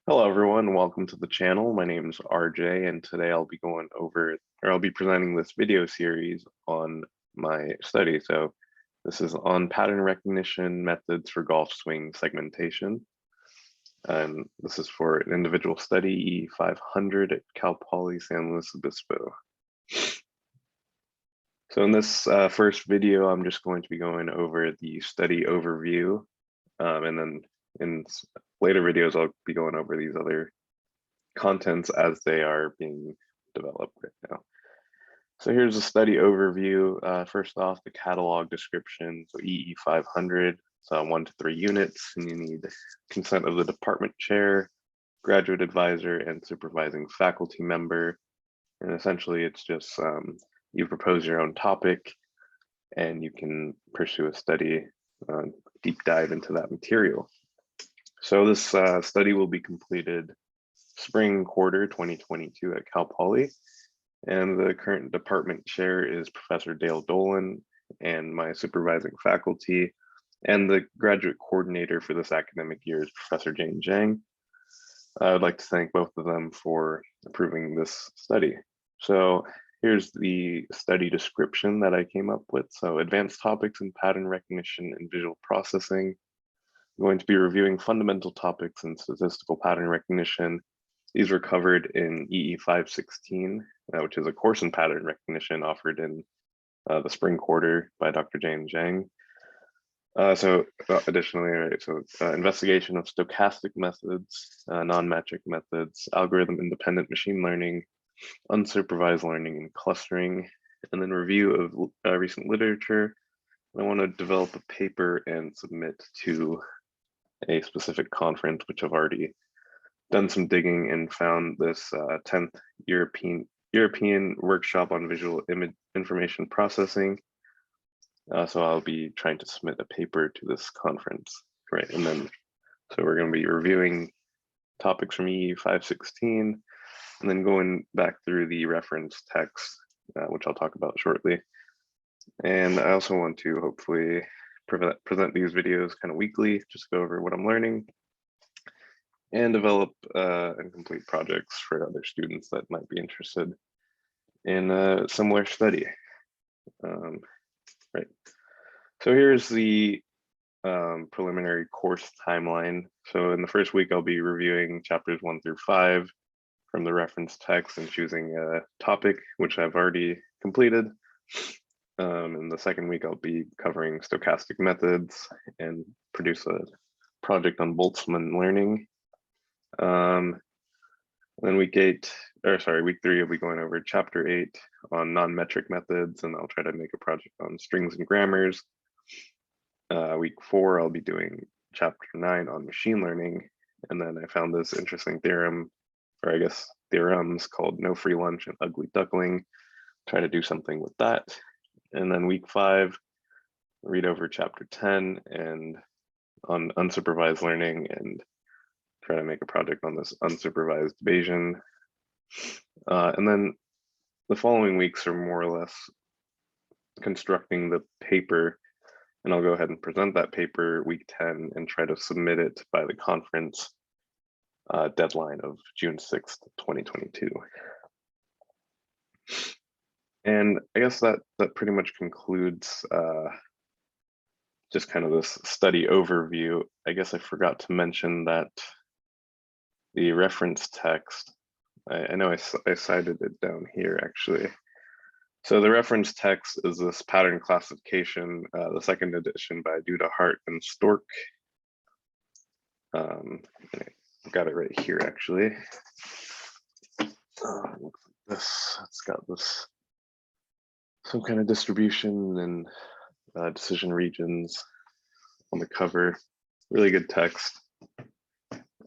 Hello everyone, welcome to the channel. My name is RJ and today I'll be presenting this video series on my study. So this is on pattern recognition methods for golf swing segmentation. And this is for an individual study E500 at Cal Poly San Luis Obispo. So in this first video, I'm just going to be going over the study overview, and then in later videos, I'll be going over these other contents as they are being developed right now. So here's the study overview. First off, the catalog description. So EE500, so 1 to 3 units, and you need consent of the department chair, graduate advisor, and supervising faculty member. And essentially, it's just you propose your own topic, and you can pursue a study, deep dive into that material. So this study will be completed spring quarter 2022 at Cal Poly. And the current department chair is Professor Dale Dolan, and my supervising faculty and the graduate coordinator for this academic year is Professor Jane Zhang. I would like to thank both of them for approving this study. So here's the study description that I came up with. So advanced topics in pattern recognition and visual processing. I'm going to be reviewing fundamental topics in statistical pattern recognition. These were covered in EE 516, which is a course in pattern recognition offered in the spring quarter by Dr. Jane Zhang. Additionally, right, investigation of stochastic methods, non-metric methods, algorithm-independent machine learning, unsupervised learning and clustering, and then review of recent literature. I want to develop a paper and submit to a specific conference, which I've already done some digging and found this 10th European workshop on visual image information processing. So I'll be trying to submit a paper to this conference, right? And then, so we're going to be reviewing topics from EE 516, and then going back through the reference text, which I'll talk about shortly. And I also want to hopefully present these videos kind of weekly, just go over what I'm learning, and develop and complete projects for other students that might be interested in a similar study. Right. So here's the preliminary course timeline. So in the first week, I'll be reviewing chapters 1 through 5 from the reference text and choosing a topic, which I've already completed. In the second week, I'll be covering stochastic methods and produce a project on Boltzmann learning. Then week 3, I'll be going over chapter 8 on non-metric methods, and I'll try to make a project on strings and grammars. Week 4, I'll be doing chapter 9 on machine learning, and then I found this interesting theorem, or I guess theorems, called no free lunch and ugly duckling. Try to do something with that. And then week 5, read over chapter 10 and on unsupervised learning and try to make a project on this unsupervised Bayesian. And then the following weeks are more or less constructing the paper, and I'll go ahead and present that paper week 10 and try to submit it by the conference deadline of June 6th, 2022. And I guess that pretty much concludes just kind of this study overview. I guess I forgot to mention that the reference text, I know I cited it down here actually. So the reference text is this pattern classification, the second edition by Duda, Hart, and Stork. I've got it right here actually. It looks like this. It's got this some kind of distribution and decision regions on the cover. Really good text.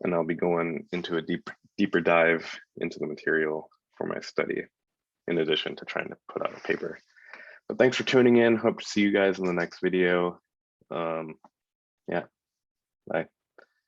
And I'll be going into a deeper dive into the material for my study, in addition to trying to put out a paper. But thanks for tuning in. Hope to see you guys in the next video. Yeah, bye.